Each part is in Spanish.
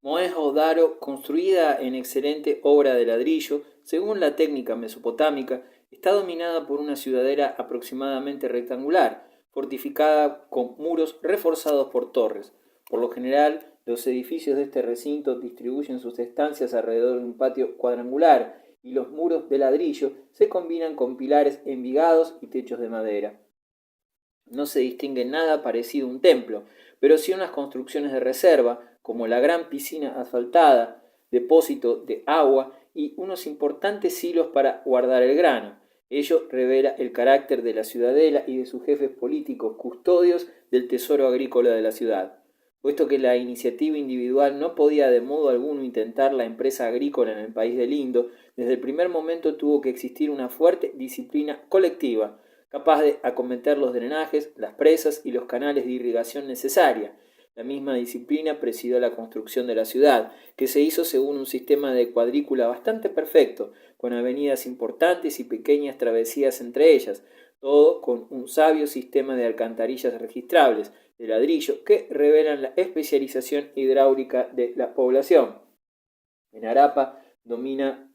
Mohenjo-Daro, construida en excelente obra de ladrillo, según la técnica mesopotámica, está dominada por una ciudadela aproximadamente rectangular, fortificada con muros reforzados por torres. Por lo general, los edificios de este recinto distribuyen sus estancias alrededor de un patio cuadrangular y los muros de ladrillo se combinan con pilares envigados y techos de madera. No se distingue nada parecido a un templo, pero sí unas construcciones de reserva, como la gran piscina asfaltada, depósito de agua y unos importantes silos para guardar el grano. Ello revela el carácter de la ciudadela y de sus jefes políticos, custodios del tesoro agrícola de la ciudad. Puesto que la iniciativa individual no podía de modo alguno intentar la empresa agrícola en el país del Indo, desde el primer momento tuvo que existir una fuerte disciplina colectiva, capaz de acometer los drenajes, las presas y los canales de irrigación necesaria. La misma disciplina presidió la construcción de la ciudad, que se hizo según un sistema de cuadrícula bastante perfecto, con avenidas importantes y pequeñas travesías entre ellas, todo con un sabio sistema de alcantarillas registrables de ladrillo que revelan la especialización hidráulica de la población. En Harappa domina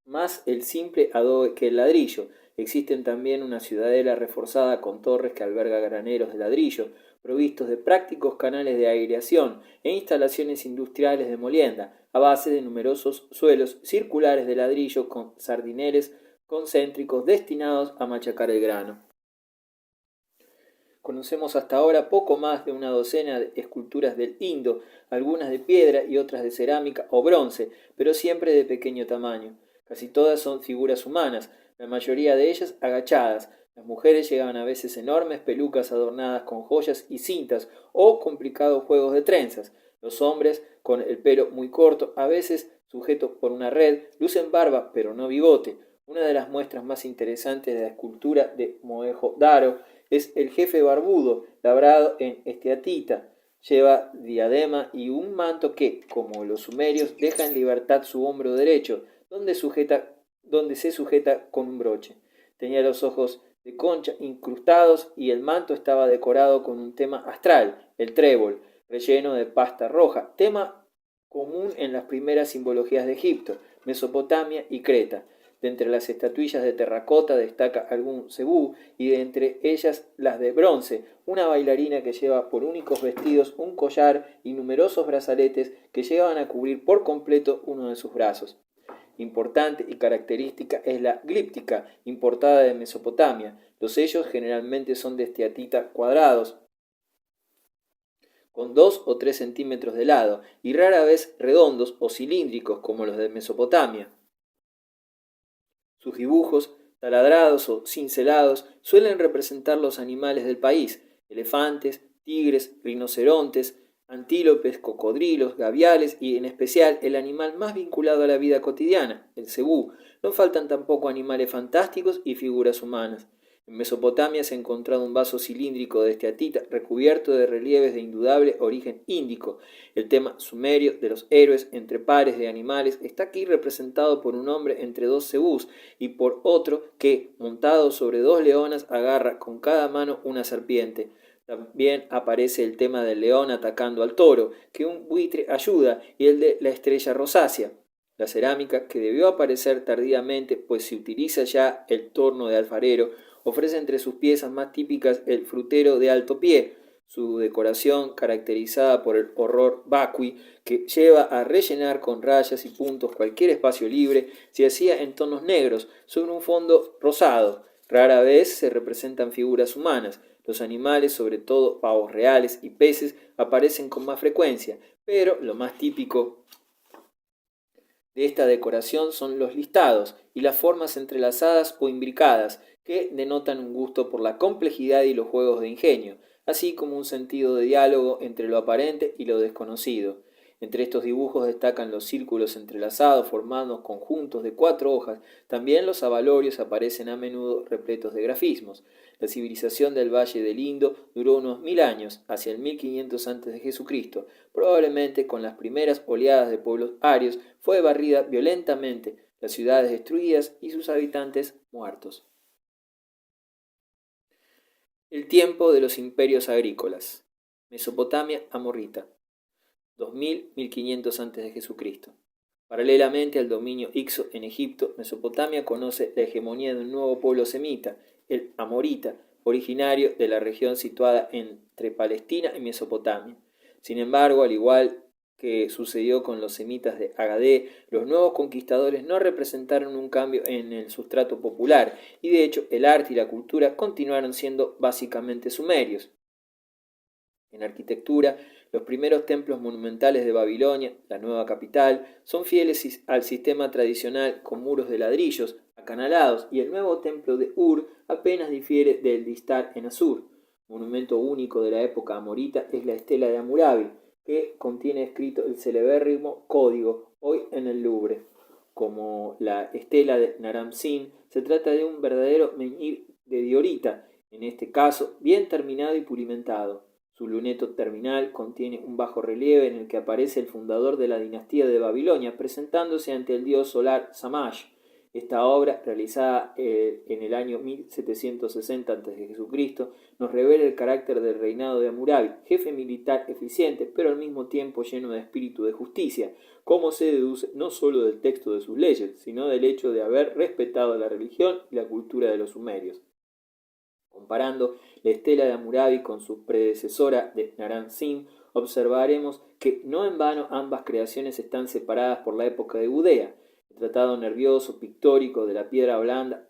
más el simple adobe que el ladrillo. Existen también una ciudadela reforzada con torres que alberga graneros de ladrillo, provistos de prácticos canales de aireación e instalaciones industriales de molienda, a base de numerosos suelos circulares de ladrillo con sardineles concéntricos destinados a machacar el grano. Conocemos hasta ahora poco más de una docena de esculturas del Indo, algunas de piedra y otras de cerámica o bronce, pero siempre de pequeño tamaño. Casi todas son figuras humanas, la mayoría de ellas agachadas. Las mujeres llevaban a veces enormes pelucas adornadas con joyas y cintas o complicados juegos de trenzas. Los hombres, con el pelo muy corto, a veces sujeto por una red, lucen barba pero no bigote. Una de las muestras más interesantes de la escultura de Mohenjo-Daro es el jefe barbudo, labrado en esteatita. Lleva diadema y un manto que, como los sumerios, deja en libertad su hombro derecho, donde se sujeta con un broche. Tenía los ojos de concha incrustados y el manto estaba decorado con un tema astral, el trébol, relleno de pasta roja, tema común en las primeras simbologías de Egipto, Mesopotamia y Creta. De entre las estatuillas de terracota destaca algún cebú y de entre ellas las de bronce, una bailarina que lleva por únicos vestidos un collar y numerosos brazaletes que llegan a cubrir por completo uno de sus brazos. Importante y característica es la glíptica, importada de Mesopotamia. Los sellos generalmente son de esteatita cuadrados, con 2 o 3 centímetros de lado, y rara vez redondos o cilíndricos como los de Mesopotamia. Sus dibujos, taladrados o cincelados, suelen representar los animales del país: elefantes, tigres, rinocerontes, antílopes, cocodrilos, gaviales y, en especial, el animal más vinculado a la vida cotidiana, el cebú. No faltan tampoco animales fantásticos y figuras humanas. En Mesopotamia se ha encontrado un vaso cilíndrico de esteatita recubierto de relieves de indudable origen índico. El tema sumerio de los héroes entre pares de animales está aquí representado por un hombre entre dos cebús y por otro que, montado sobre dos leonas, agarra con cada mano una serpiente. También aparece el tema del león atacando al toro, que un buitre ayuda, y el de la estrella rosácea. La cerámica, que debió aparecer tardíamente, pues se utiliza ya el torno de alfarero, ofrece entre sus piezas más típicas el frutero de alto pie, su decoración caracterizada por el horror vacui, que lleva a rellenar con rayas y puntos cualquier espacio libre, se hacía en tonos negros, sobre un fondo rosado. Rara vez se representan figuras humanas. Los animales, sobre todo pavos reales y peces, aparecen con más frecuencia, pero lo más típico de esta decoración son los listados y las formas entrelazadas o imbricadas, que denotan un gusto por la complejidad y los juegos de ingenio, así como un sentido de diálogo entre lo aparente y lo desconocido. Entre estos dibujos destacan los círculos entrelazados formando conjuntos de 4 hojas. También los abalorios aparecen a menudo repletos de grafismos. La civilización del Valle del Indo duró unos 1000 años, hacia el 1500 a.C., probablemente con las primeras oleadas de pueblos arios. Fue barrida violentamente, las ciudades destruidas y sus habitantes muertos. El tiempo de los imperios agrícolas. Mesopotamia amorrita. 2000-1500 a.C. Paralelamente al dominio Hicso en Egipto, Mesopotamia conoce la hegemonía de un nuevo pueblo semita, el amorita, originario de la región situada entre Palestina y Mesopotamia. Sin embargo, al igual que sucedió con los semitas de Agadé, los nuevos conquistadores no representaron un cambio en el sustrato popular, y de hecho el arte y la cultura continuaron siendo básicamente sumerios. En arquitectura, los primeros templos monumentales de Babilonia, la nueva capital, son fieles al sistema tradicional con muros de ladrillos acanalados, y el nuevo templo de Ur apenas difiere del de Istar en Assur. Monumento único de la época amorita es la estela de Hammurabi, que contiene escrito el celebérrimo código, hoy en el Louvre. Como la estela de Naram-Sin, se trata de un verdadero menhir de diorita, en este caso bien terminado y pulimentado. Su luneto terminal contiene un bajo relieve en el que aparece el fundador de la dinastía de Babilonia, presentándose ante el dios solar Shamash. Esta obra, realizada en el año 1760 a.C., nos revela el carácter del reinado de Hammurabi, jefe militar eficiente, pero al mismo tiempo lleno de espíritu de justicia, como se deduce no solo del texto de sus leyes, sino del hecho de haber respetado la religión y la cultura de los sumerios. Comparando la estela de Hammurabi con su predecesora de Naram-Sin, observaremos que no en vano ambas creaciones están separadas por la época de Gudea. El tratado nervioso pictórico de la piedra blanda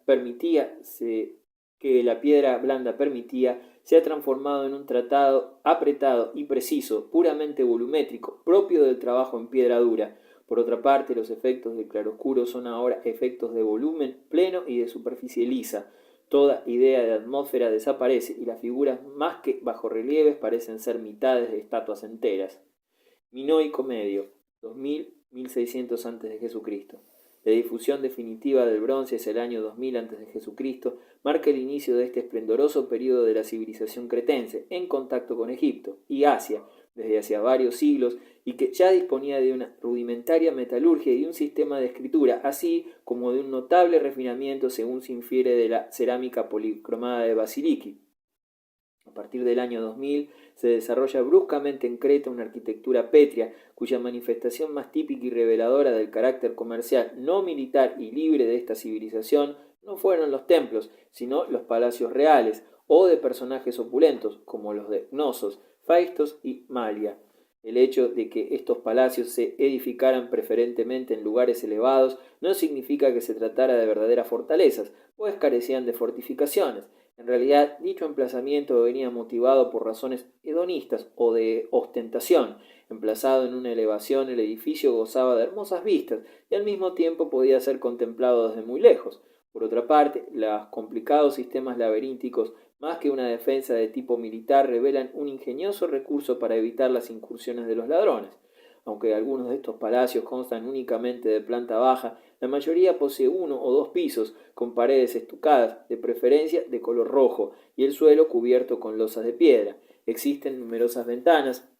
se ha transformado en un tratado apretado y preciso, puramente volumétrico, propio del trabajo en piedra dura. Por otra parte, los efectos del claroscuro son ahora efectos de volumen pleno y de superficie lisa. Toda idea de atmósfera desaparece y las figuras más que bajorrelieves parecen ser mitades de estatuas enteras. Minoico Medio, 2000-1600 a.C. La difusión definitiva del bronce hacia el año 2000 a.C. marca el inicio de este esplendoroso periodo de la civilización cretense en contacto con Egipto y Asia desde hacía varios siglos, y que ya disponía de una rudimentaria metalurgia y de un sistema de escritura, así como de un notable refinamiento según se infiere de la cerámica policromada de Basiliki. A partir del año 2000 se desarrolla bruscamente en Creta una arquitectura pétrea, cuya manifestación más típica y reveladora del carácter comercial, no militar y libre de esta civilización no fueron los templos, sino los palacios reales, o de personajes opulentos, como los de Cnosos, Phaistos y Malia. El hecho de que estos palacios se edificaran preferentemente en lugares elevados no significa que se tratara de verdaderas fortalezas, pues carecían de fortificaciones. En realidad, dicho emplazamiento venía motivado por razones hedonistas o de ostentación. Emplazado en una elevación, el edificio gozaba de hermosas vistas y al mismo tiempo podía ser contemplado desde muy lejos. Por otra parte, los complicados sistemas laberínticos, más que una defensa de tipo militar, revelan un ingenioso recurso para evitar las incursiones de los ladrones. Aunque algunos de estos palacios constan únicamente de planta baja, la mayoría posee uno o dos pisos, con paredes estucadas, de preferencia de color rojo, y el suelo cubierto con losas de piedra. Existen numerosas ventanas.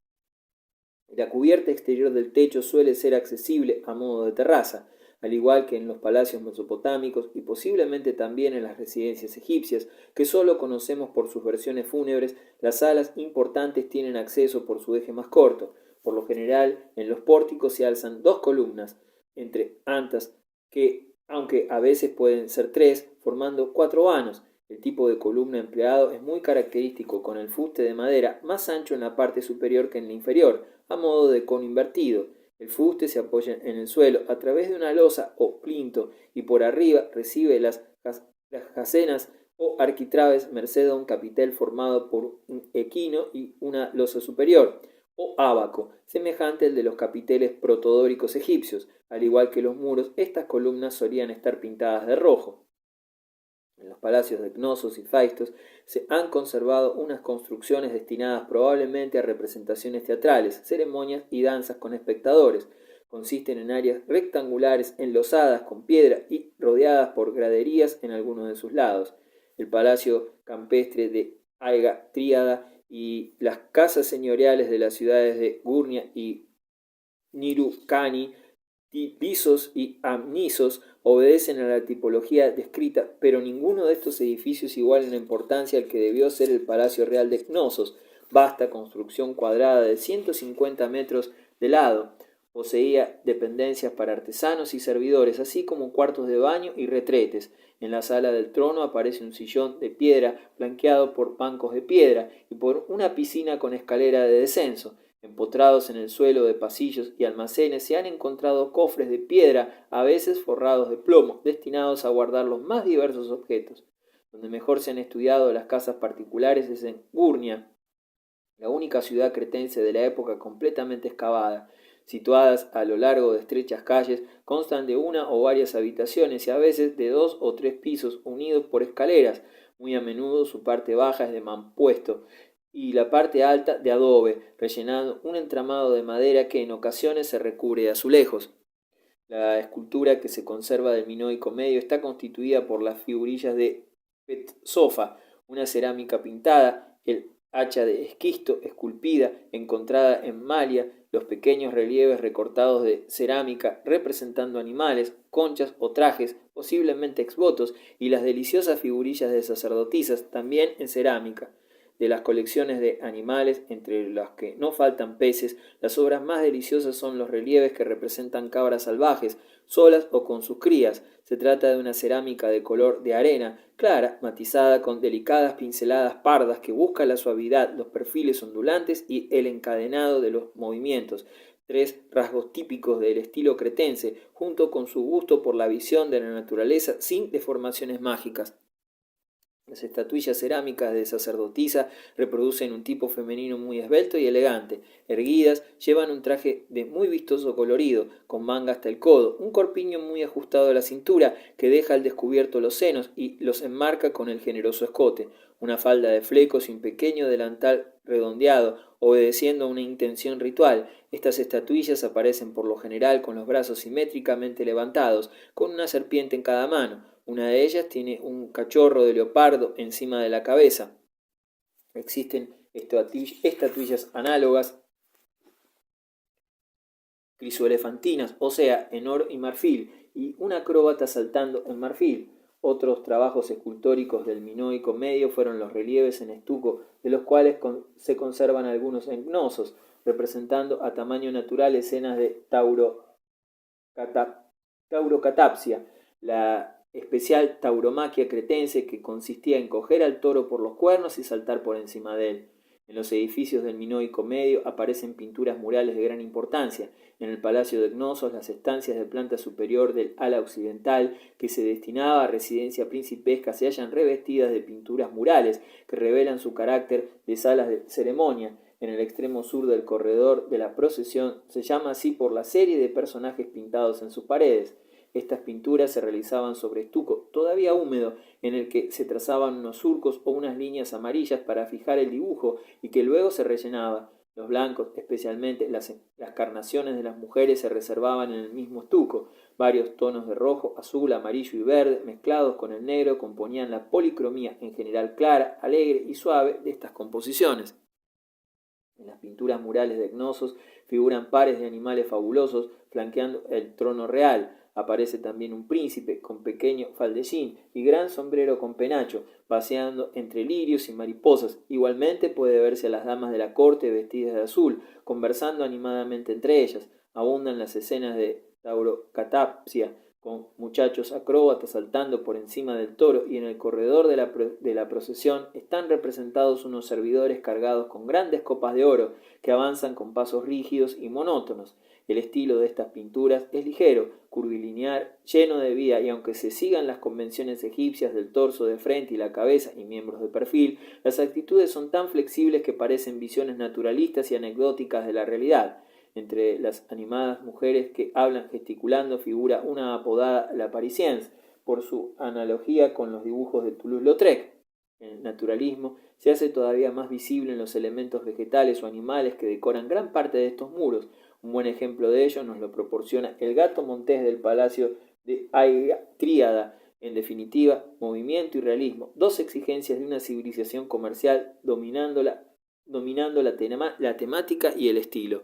La cubierta exterior del techo suele ser accesible a modo de terraza, al igual que en los palacios mesopotámicos y posiblemente también en las residencias egipcias, que solo conocemos por sus versiones fúnebres. Las salas importantes tienen acceso por su eje más corto. Por lo general, en los pórticos se alzan dos columnas entre antas que, aunque a veces pueden ser tres, formando cuatro vanos. El tipo de columna empleado es muy característico, con el fuste de madera más ancho en la parte superior que en la inferior, a modo de cono invertido. El fuste se apoya en el suelo a través de una losa o plinto, y por arriba recibe las jacenas o arquitraves merced a un capitel formado por un equino y una losa superior, o ábaco, semejante al de los capiteles protodóricos egipcios. Al igual que los muros, estas columnas solían estar pintadas de rojo. En los palacios de Cnosos y Phaistos se han conservado unas construcciones destinadas probablemente a representaciones teatrales, ceremonias y danzas con espectadores. Consisten en áreas rectangulares enlosadas con piedra y rodeadas por graderías en algunos de sus lados. El palacio campestre de Aiga Tríada y las casas señoriales de las ciudades de Gurnia y Nirukani, Lisos y Amnisos, obedecen a la tipología descrita, pero ninguno de estos edificios iguala en importancia al que debió ser el Palacio Real de Cnosos, vasta construcción cuadrada de 150 metros de lado. Poseía dependencias para artesanos y servidores, así como cuartos de baño y retretes. En la sala del trono aparece un sillón de piedra flanqueado por bancos de piedra y por una piscina con escalera de descenso. Empotrados en el suelo de pasillos y almacenes se han encontrado cofres de piedra, a veces forrados de plomo, destinados a guardar los más diversos objetos. Donde mejor se han estudiado las casas particulares es en Gurnia, la única ciudad cretense de la época completamente excavada. Situadas a lo largo de estrechas calles, constan de una o varias habitaciones y a veces de 2 o 3 pisos unidos por escaleras. Muy a menudo su parte baja es de mampuesto y la parte alta de adobe, rellenando un entramado de madera que en ocasiones se recubre de azulejos. La escultura que se conserva del minoico medio está constituida por las figurillas de Petsofa, una cerámica pintada, el hacha de esquisto esculpida encontrada en Malia, los pequeños relieves recortados de cerámica representando animales, conchas o trajes, posiblemente exvotos, y las deliciosas figurillas de sacerdotisas, también en cerámica. De las colecciones de animales, entre las que no faltan peces, las obras más deliciosas son los relieves que representan cabras salvajes, solas o con sus crías. Se trata de una cerámica de color de arena clara, matizada con delicadas pinceladas pardas que busca la suavidad, los perfiles ondulantes y el encadenado de los movimientos, tres rasgos típicos del estilo cretense, junto con su gusto por la visión de la naturaleza sin deformaciones mágicas. Las estatuillas cerámicas de sacerdotisa reproducen un tipo femenino muy esbelto y elegante. Erguidas, llevan un traje de muy vistoso colorido, con manga hasta el codo, un corpiño muy ajustado a la cintura que deja al descubierto los senos y los enmarca con el generoso escote, una falda de flecos y un pequeño delantal redondeado, obedeciendo a una intención ritual. Estas estatuillas aparecen por lo general con los brazos simétricamente levantados, con una serpiente en cada mano. Una de ellas tiene un cachorro de leopardo encima de la cabeza. Existen estatuillas análogas crisoelefantinas, o sea, en oro y marfil, y un acróbata saltando en marfil. Otros trabajos escultóricos del minoico medio fueron los relieves en estuco, de los cuales se conservan algunos en gnosos, representando a tamaño natural escenas de taurocatapsia, la especial tauromaquia cretense que consistía en coger al toro por los cuernos y saltar por encima de él. En los edificios del minoico medio aparecen pinturas murales de gran importancia. En el palacio de Cnosos, las estancias de planta superior del ala occidental, que se destinaba a residencia principesca, se hallan revestidas de pinturas murales que revelan su carácter de salas de ceremonia. En el extremo sur del corredor de la procesión se llama así por la serie de personajes pintados en sus paredes. Estas pinturas se realizaban sobre estuco todavía húmedo, en el que se trazaban unos surcos o unas líneas amarillas para fijar el dibujo y que luego se rellenaba. Los blancos, especialmente las carnaciones de las mujeres, se reservaban en el mismo estuco. Varios tonos de rojo, azul, amarillo y verde, mezclados con el negro, componían la policromía en general clara, alegre y suave de estas composiciones. En las pinturas murales de Cnosos figuran pares de animales fabulosos flanqueando el trono real. Aparece también un príncipe con pequeño faldellín y gran sombrero con penacho, paseando entre lirios y mariposas. Igualmente puede verse a las damas de la corte vestidas de azul, conversando animadamente entre ellas. Abundan las escenas de taurocatapsia, con muchachos acróbatas saltando por encima del toro, y en el corredor de la procesión están representados unos servidores cargados con grandes copas de oro, que avanzan con pasos rígidos y monótonos. El estilo de estas pinturas es ligero, curvilíneo, lleno de vida, y aunque se sigan las convenciones egipcias del torso de frente y la cabeza y miembros de perfil, las actitudes son tan flexibles que parecen visiones naturalistas y anecdóticas de la realidad. Entre las animadas mujeres que hablan gesticulando figura una apodada la Parisiense, por su analogía con los dibujos de Toulouse-Lautrec. El naturalismo se hace todavía más visible en los elementos vegetales o animales que decoran gran parte de estos muros. Un buen ejemplo de ello nos lo proporciona el gato montés del palacio de Tríada. En definitiva, movimiento y realismo, dos exigencias de una civilización comercial dominando la temática y el estilo.